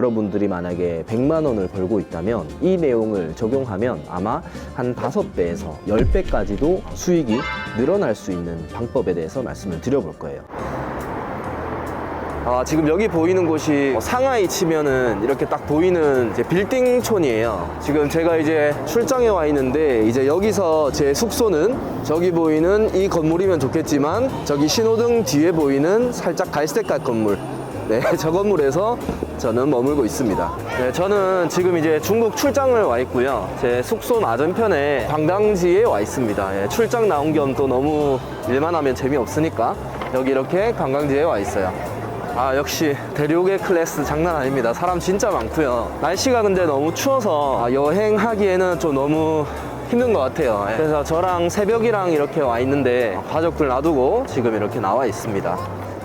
여러분들이 만약에 100만 원을 벌고 있다면 이 내용을 적용하면 아마 한 5배에서 10배까지도 수익이 늘어날 수 있는 방법에 대해서 말씀을 드려볼 거예요. 지금 여기 보이는 곳이 상하이 치면은 이렇게 딱 보이는 이제 빌딩촌이에요. 지금 제가 이제 출장에 와 있는데 이제 여기서 제 숙소는 저기 보이는 이 건물이면 좋겠지만 저기 신호등 뒤에 보이는 살짝 갈색깔 건물, 네, 저 건물에서 저는 머물고 있습니다. 네, 저는 지금 이제 중국 출장을 와 있고요. 제 숙소 맞은편에 관광지에 와 있습니다. 예, 출장 나온 겸 또 너무 일만 하면 재미없으니까 여기 이렇게 관광지에 와 있어요. 역시 대륙의 클래스 장난 아닙니다. 사람 진짜 많고요. 날씨가 근데 너무 추워서 여행하기에는 좀 너무 힘든 것 같아요. 그래서 저랑 새벽이랑 이렇게 와 있는데 가족들 놔두고 지금 이렇게 나와 있습니다.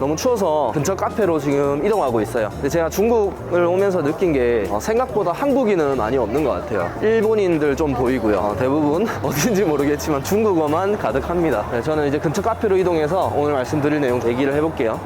너무 추워서 근처 카페로 지금 이동하고 있어요. 근데 제가 중국을 오면서 느낀 게 생각보다 한국인은 많이 없는 것 같아요. 일본인들 좀 보이고요. 대부분 어딘지 모르겠지만 중국어만 가득합니다. 저는 이제 근처 카페로 이동해서 오늘 말씀드릴 내용 얘기를 해볼게요.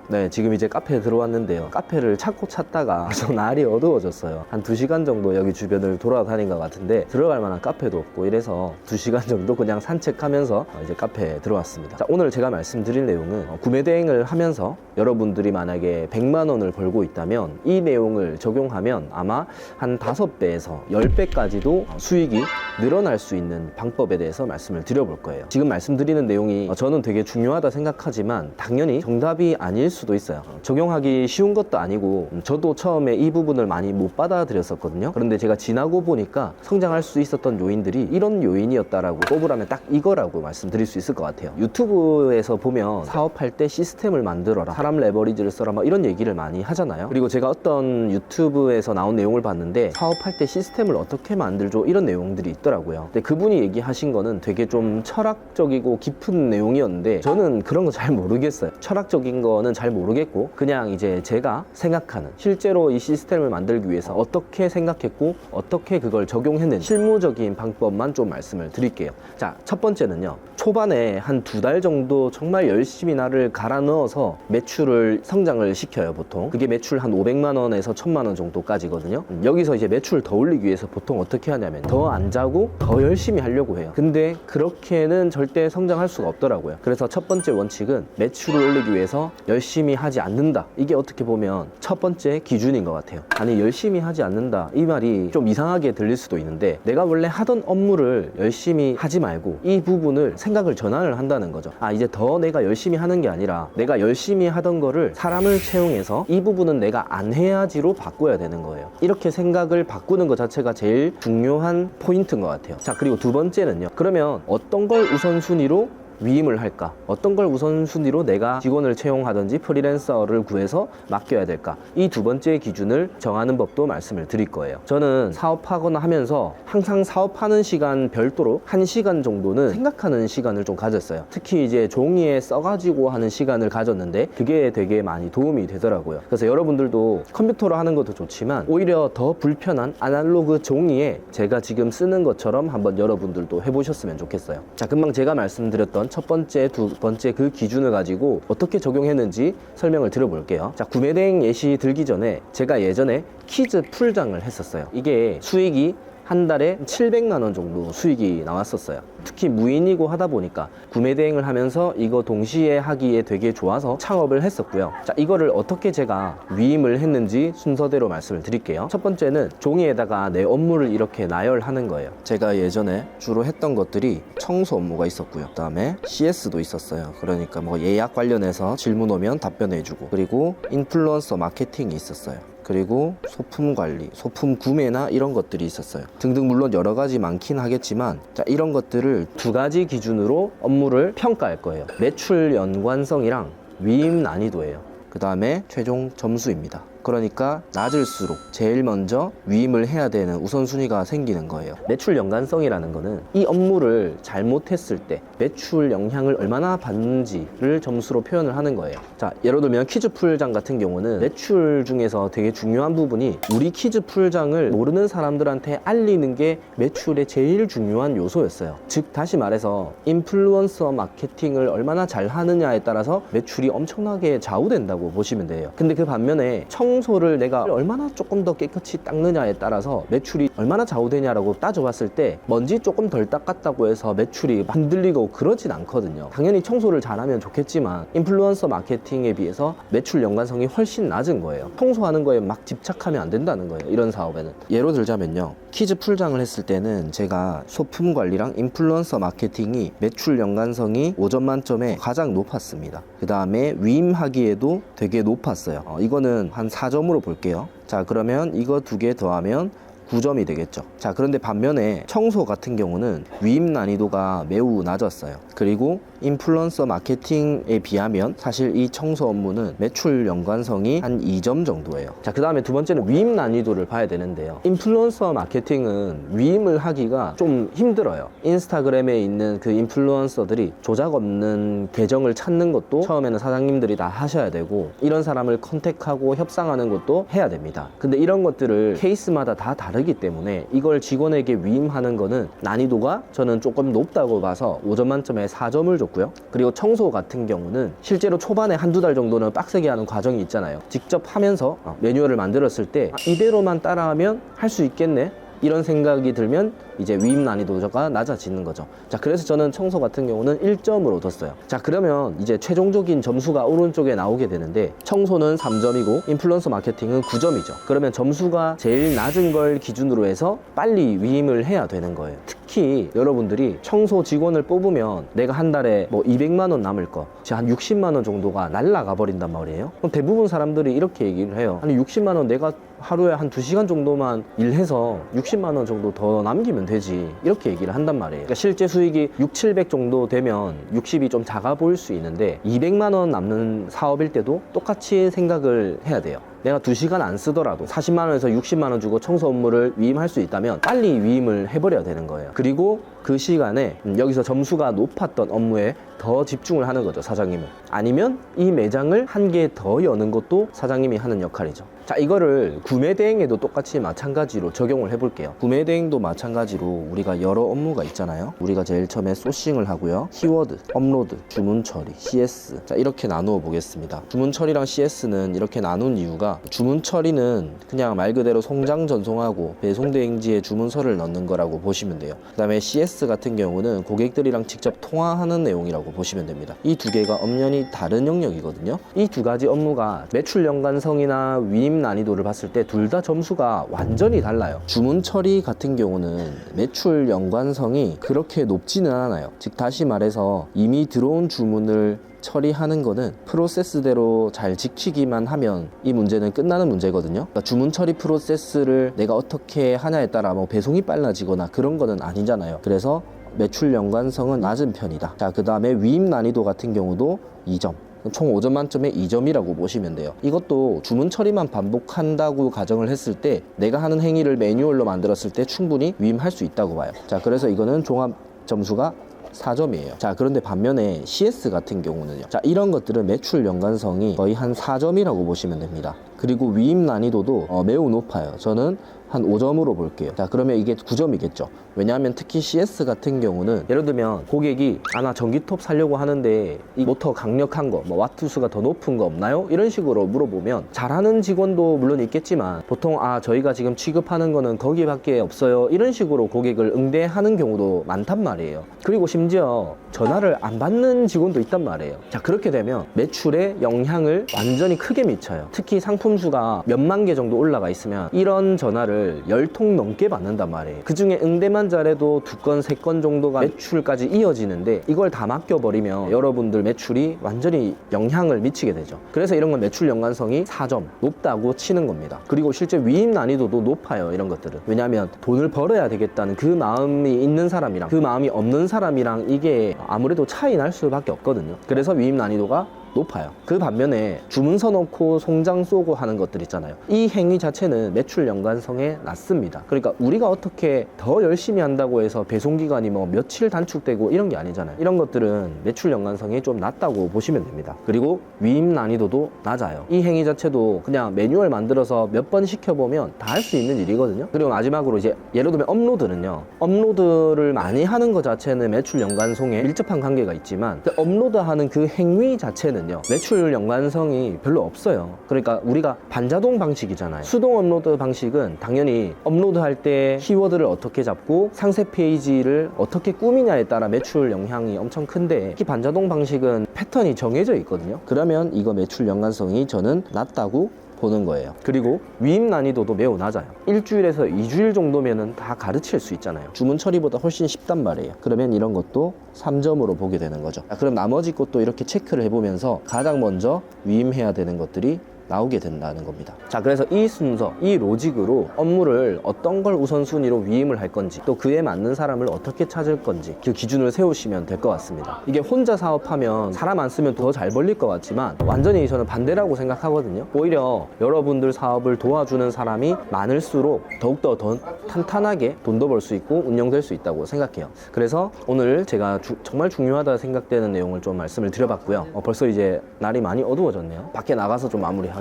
네, 지금 이제 카페에 들어왔는데요. 카페를 찾고 찾다가 좀 날이 어두워졌어요. 한 2시간 정도 여기 주변을 돌아다닌 것 같은데 들어갈 만한 카페도 없고 이래서 2시간 정도 그냥 산책하면서 이제 카페에 들어왔습니다. 자, 오늘 제가 말씀드릴 내용은 구매 대행을 하면서 여러분들이 만약에 100만 원을 벌고 있다면 이 내용을 적용하면 아마 한 5배에서 10배까지도 수익이 늘어날 수 있는 방법에 대해서 말씀을 드려볼 거예요. 지금 말씀드리는 내용이 저는 되게 중요하다 생각하지만 당연히 정답이 아닐 수도 있어요. 적용하기 쉬운 것도 아니고 저도 처음에 이 부분을 많이 못 받아들였었거든요. 그런데 제가 지나고 보니까 성장할 수 있었던 요인들이 이런 요인이었다라고 꼽으라면 딱 이거라고 말씀드릴 수 있을 것 같아요. 유튜브에서 보면 사업할 때 시스템을 만들어라, 사람 레버리지를 써라, 막 이런 얘기를 많이 하잖아요. 그리고 제가 어떤 유튜브에서 나온 내용을 봤는데 사업할 때 시스템을 어떻게 만들죠? 이런 내용들이 있더라고요. 근데 그분이 얘기하신 거는 되게 좀 철학적이고 깊은 내용이었는데 저는 그런 거 잘 모르겠어요. 철학적인 거는 잘 모르겠고 그냥 이제 제가 생각하는 실제로 이 시스템을 만들기 위해서 어떻게 생각했고 어떻게 그걸 적용했는지 실무적인 방법만 좀 말씀을 드릴게요. 자, 첫 번째는요. 초반에 한 2달 정도 정말 열심히 나를 갈아 넣어서 매출을 성장을 시켜요. 보통 그게 매출 한 500만 원에서 1000만 원 정도까지거든요. 여기서 이제 매출 더 올리기 위해서 보통 어떻게 하냐면 더 안 자고 더 열심히 하려고 해요. 근데 그렇게는 절대 성장할 수가 없더라고요. 그래서 첫 번째 원칙은 매출을 올리기 위해서 열심히 하지 않는다. 이게 어떻게 보면 첫 번째 기준인 것 같아요. 아니, 열심히 하지 않는다 이 말이 좀 이상하게 들릴 수도 있는데 내가 원래 하던 업무를 열심히 하지 말고 이 부분을 생각을 전환을 한다는 거죠. 이제 더 내가 열심히 하는 게 아니라 내가 열심히 하던 거를 사람을 채용해서 이 부분은 내가 안 해야지로 바꿔야 되는 거예요. 이렇게 생각을 바꾸는 것 자체가 제일 중요한 포인트인 것 같아요. 자, 그리고 두 번째는요. 그러면 어떤 걸 우선순위로 위임을 할까? 어떤 걸 우선순위로 내가 직원을 채용하든지 프리랜서를 구해서 맡겨야 될까? 이 두 번째 기준을 정하는 법도 말씀을 드릴 거예요. 저는 사업하거나 하면서 항상 사업하는 시간 별도로 1시간 정도는 생각하는 시간을 좀 가졌어요. 특히 이제 종이에 써가지고 하는 시간을 가졌는데 그게 되게 많이 도움이 되더라고요. 그래서 여러분들도 컴퓨터로 하는 것도 좋지만 오히려 더 불편한 아날로그 종이에 제가 지금 쓰는 것처럼 한번 여러분들도 해보셨으면 좋겠어요. 자, 금방 제가 말씀드렸던 첫 번째, 두 번째 그 기준을 가지고 어떻게 적용했는지 설명을 드려볼게요. 자, 구매 대행 예시 들기 전에 제가 예전에 퀴즈 풀장을 했었어요. 이게 수익이 한 달에 700만 원 정도 수익이 나왔었어요. 특히 무인이고 하다 보니까 구매 대행을 하면서 이거 동시에 하기에 되게 좋아서 창업을 했었고요. 자, 이거를 어떻게 제가 위임을 했는지 순서대로 말씀을 드릴게요. 첫 번째는 종이에다가 내 업무를 이렇게 나열하는 거예요. 제가 예전에 주로 했던 것들이 청소 업무가 있었고요. 그 다음에 CS도 있었어요. 그러니까 뭐 예약 관련해서 질문 오면 답변해주고, 그리고 인플루언서 마케팅이 있었어요. 그리고 소품 관리, 소품 구매나 이런 것들이 있었어요. 등등 물론 여러 가지 많긴 하겠지만 자, 이런 것들을 2가지 기준으로 업무를 평가할 거예요. 매출 연관성이랑 위임 난이도예요. 그 다음에 최종 점수입니다. 그러니까 낮을수록 제일 먼저 위임을 해야 되는 우선순위가 생기는 거예요. 매출 연관성이라는 거는 이 업무를 잘못했을 때 매출 영향을 얼마나 받는지를 점수로 표현을 하는 거예요. 자, 예를 들면 퀴즈 풀장 같은 경우는 매출 중에서 되게 중요한 부분이 우리 퀴즈 풀장을 모르는 사람들한테 알리는 게 매출의 제일 중요한 요소였어요. 즉 다시 말해서 인플루언서 마케팅을 얼마나 잘 하느냐에 따라서 매출이 엄청나게 좌우된다고 보시면 돼요. 근데 그 반면에 청소를 내가 얼마나 조금 더 깨끗이 닦느냐에 따라서 매출이 얼마나 좌우되냐라고 따져봤을 때 먼지 조금 덜 닦았다고 해서 매출이 흔들리고 그러진 않거든요. 당연히 청소를 잘하면 좋겠지만 인플루언서 마케팅에 비해서 매출 연관성이 훨씬 낮은 거예요. 청소하는 거에 막 집착하면 안 된다는 거예요. 이런 사업에는. 예로 들자면요, 퀴즈 풀장을 했을 때는 제가 소품 관리랑 인플루언서 마케팅이 매출 연관성이 5점 만점에 가장 높았습니다. 그 다음에 위임하기에도 되게 높았어요. 이거는 한 4점으로 볼게요. 자, 그러면 이거 두 개 더하면 9점이 되겠죠. 자, 그런데 반면에 청소 같은 경우는 위임 난이도가 매우 낮았어요. 그리고 인플루언서 마케팅에 비하면 사실 이 청소 업무는 매출 연관성이 한 2점 정도예요. 자, 그 다음에 두 번째는 위임 난이도를 봐야 되는데요. 인플루언서 마케팅은 위임을 하기가 좀 힘들어요. 인스타그램에 있는 그 인플루언서들이 조작 없는 계정을 찾는 것도 처음에는 사장님들이 다 하셔야 되고, 이런 사람을 컨택하고 협상하는 것도 해야 됩니다. 근데 이런 것들을 케이스마다 다 다르기 때문에 이걸 직원에게 위임하는 거는 난이도가 저는 조금 높다고 봐서 5점 만점에 4점을 줬고요. 그리고 청소 같은 경우는 실제로 초반에 한두 달 정도는 빡세게 하는 과정이 있잖아요. 직접 하면서 매뉴얼을 만들었을 때 이대로만 따라하면 할 수 있겠네, 이런 생각이 들면 이제 위임 난이도가 낮아지는 거죠. 자, 그래서 저는 청소 같은 경우는 1점으로 뒀어요. 자, 그러면 이제 최종적인 점수가 오른쪽에 나오게 되는데, 청소는 3점이고 인플루언서 마케팅은 9점이죠. 그러면 점수가 제일 낮은 걸 기준으로 해서 빨리 위임을 해야 되는 거예요. 특히 여러분들이 청소 직원을 뽑으면 내가 한 달에 뭐 200만 원 남을 거, 한 60만 원 정도가 날라가 버린단 말이에요. 그럼 대부분 사람들이 이렇게 얘기를 해요. 아니 60만 원 내가 하루에 한 2시간 정도만 일해서 60만 원 정도 더 남기면 되지, 이렇게 얘기를 한단 말이에요. 그러니까 실제 수익이 6, 700 정도 되면 60이 좀 작아 보일 수 있는데 200만 원 남는 사업일 때도 똑같이 생각을 해야 돼요. 내가 2시간 안 쓰더라도 40만 원에서 60만 원 주고 청소 업무를 위임할 수 있다면 빨리 위임을 해버려야 되는 거예요. 그리고 그 시간에 여기서 점수가 높았던 업무에 더 집중을 하는 거죠, 사장님은. 아니면 이 매장을 한 개 더 여는 것도 사장님이 하는 역할이죠. 자, 이거를 구매 대행에도 똑같이 마찬가지로 적용을 해볼게요. 구매 대행도 마찬가지로 우리가 여러 업무가 있잖아요. 우리가 제일 처음에 소싱을 하고요, 키워드, 업로드, 주문 처리, CS, 자, 이렇게 나누어 보겠습니다. 주문 처리랑 CS는 이렇게 나눈 이유가, 주문 처리는 그냥 말 그대로 송장 전송하고 배송 대행지에 주문서를 넣는 거라고 보시면 돼요. 그 다음에 CS 같은 경우는 고객들이랑 직접 통화하는 내용이라고 보시면 됩니다. 이 두 개가 엄연히 다른 영역이거든요. 이 두 가지 업무가 매출 연관성이나 위임 난이도를 봤을 때 둘 다 점수가 완전히 달라요. 주문 처리 같은 경우는 매출 연관성이 그렇게 높지는 않아요. 즉 다시 말해서 이미 들어온 주문을 처리하는 거는 프로세스대로 잘 지키기만 하면 이 문제는 끝나는 문제거든요. 그러니까 주문 처리 프로세스를 내가 어떻게 하냐에 따라 뭐 배송이 빨라지거나 그런 거는 아니잖아요. 그래서 매출 연관성은 낮은 편이다. 자, 그 다음에 위임 난이도 같은 경우도 2점. 총 5점 만점에 2점이라고 보시면 돼요. 이것도 주문 처리만 반복한다고 가정을 했을 때 내가 하는 행위를 매뉴얼로 만들었을 때 충분히 위임할 수 있다고 봐요. 자, 그래서 이거는 종합 점수가 4점이에요. 자, 그런데 반면에 CS 같은 경우는요, 자, 이런 것들은 매출 연관성이 거의 한 4점이라고 보시면 됩니다. 그리고 위임 난이도도 매우 높아요. 저는 한 5점으로 볼게요. 자, 그러면 이게 9점이겠죠. 왜냐하면 특히 CS 같은 경우는 예를 들면 고객이 나 전기톱 사려고 하는데 이 모터 강력한 거, 뭐 와트수가 더 높은 거 없나요? 이런 식으로 물어보면 잘하는 직원도 물론 있겠지만 보통 저희가 지금 취급하는 거는 거기밖에 없어요, 이런 식으로 고객을 응대하는 경우도 많단 말이에요. 그리고 심지어 전화를 안 받는 직원도 있단 말이에요. 자, 그렇게 되면 매출에 영향을 완전히 크게 미쳐요. 특히 상품수가 몇만 개 정도 올라가 있으면 이런 전화를 10통 넘게 받는단 말이에요. 그 중에 응대만 잘해도 2건, 3건 정도가 매출까지 이어지는데 이걸 다 맡겨버리면 여러분들 매출이 완전히 영향을 미치게 되죠. 그래서 이런 건 매출 연관성이 4점 높다고 치는 겁니다. 그리고 실제 위임 난이도도 높아요, 이런 것들은. 왜냐하면 돈을 벌어야 되겠다는 그 마음이 있는 사람이랑 그 마음이 없는 사람이랑 이게 아무래도 차이 날 수밖에 없거든요. 그래서 위임 난이도가 높아요. 그 반면에 주문서 넣고 송장 쏘고 하는 것들 있잖아요. 이 행위 자체는 매출 연관성에 낮습니다. 그러니까 우리가 어떻게 더 열심히 한다고 해서 배송기간이 뭐 며칠 단축되고 이런 게 아니잖아요. 이런 것들은 매출 연관성이 좀 낮다고 보시면 됩니다. 그리고 위임 난이도도 낮아요. 이 행위 자체도 그냥 매뉴얼 만들어서 몇 번 시켜보면 다 할 수 있는 일이거든요. 그리고 마지막으로 이제 예를 들면 업로드는요, 업로드를 많이 하는 것 자체는 매출 연관성에 밀접한 관계가 있지만 업로드하는 그 행위 자체는 보시면요, 매출 연관성이 별로 없어요. 그러니까 우리가 반자동 방식이잖아요. 수동 업로드 방식은 당연히 업로드할 때 키워드를 어떻게 잡고 상세 페이지를 어떻게 꾸미냐에 따라 매출 영향이 엄청 큰데, 특히 반자동 방식은 패턴이 정해져 있거든요. 그러면 이거 매출 연관성이 저는 낮다고 보는 거예요. 그리고 위임 난이도도 매우 낮아요. 일주일에서 2주일 정도면은 다 가르칠 수 있잖아요. 주문 처리보다 훨씬 쉽단 말이에요. 그러면 이런 것도 3점으로 보게 되는 거죠. 그럼 나머지 것도 이렇게 체크를 해보면서 가장 먼저 위임해야 되는 것들이 나오게 된다는 겁니다. 자, 그래서 이 순서, 이 로직으로 업무를 어떤 걸 우선순위로 위임을 할 건지, 또 그에 맞는 사람을 어떻게 찾을 건지 그 기준을 세우시면 될 것 같습니다. 이게 혼자 사업하면 사람 안 쓰면 더 잘 벌릴 것 같지만 완전히 저는 반대라고 생각하거든요. 오히려 여러분들 사업을 도와주는 사람이 많을수록 더욱더 더 탄탄하게 돈도 벌 수 있고 운영될 수 있다고 생각해요. 그래서 오늘 제가 정말 중요하다 생각되는 내용을 좀 말씀을 드려봤고요. 벌써 이제 날이 많이 어두워졌네요. 밖에 나가서 좀 마무리하겠습니다.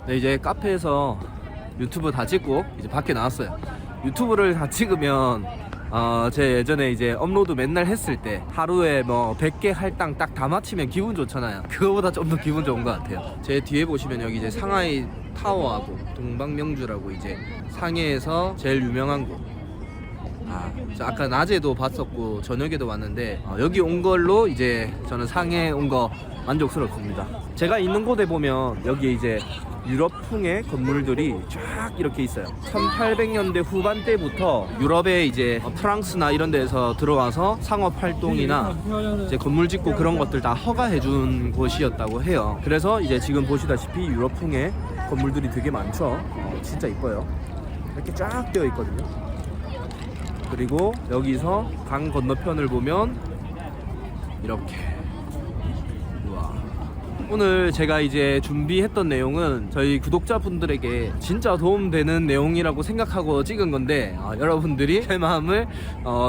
네, 이제 카페에서 유튜브 다 찍고 이제 밖에 나왔어요. 유튜브를 다 찍으면 제 예전에 이제 업로드 맨날 했을 때 하루에 뭐 100개 할당 딱 다 마치면 기분 좋잖아요. 그거보다 좀 더 기분 좋은 것 같아요. 제 뒤에 보시면 여기 이제 상하이 타워하고 동방명주라고 이제 상해에서 제일 유명한 곳. 저 아까 낮에도 봤었고 저녁에도 왔는데 여기 온 걸로 이제 저는 상해 온 거 만족스럽습니다. 제가 있는 곳에 보면 여기 이제 유럽풍의 건물들이 쫙 이렇게 있어요. 1800년대 후반대부터 유럽에 이제 프랑스나 이런 데서 들어와서 상업 활동이나 이제 건물 짓고 그런 것들 다 허가해 준 곳이었다고 해요. 그래서 이제 지금 보시다시피 유럽풍의 건물들이 되게 많죠. 진짜 이뻐요. 이렇게 쫙 되어 있거든요. 그리고 여기서 강 건너편을 보면 이렇게, 우와. 오늘 제가 이제 준비했던 내용은 저희 구독자분들에게 진짜 도움되는 내용이라고 생각하고 찍은 건데 여러분들이 제 마음을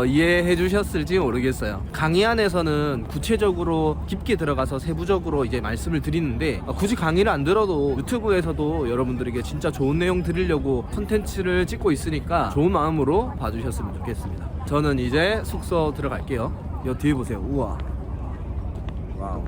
이해해 주셨을지 모르겠어요. 강의 안에서는 구체적으로 깊게 들어가서 세부적으로 이제 말씀을 드리는데 굳이 강의를 안 들어도 유튜브에서도 여러분들에게 진짜 좋은 내용 드리려고 컨텐츠를 찍고 있으니까 좋은 마음으로 봐주셨으면 좋겠습니다. 저는 이제 숙소 들어갈게요. 여 뒤에 보세요. 우와, 와우.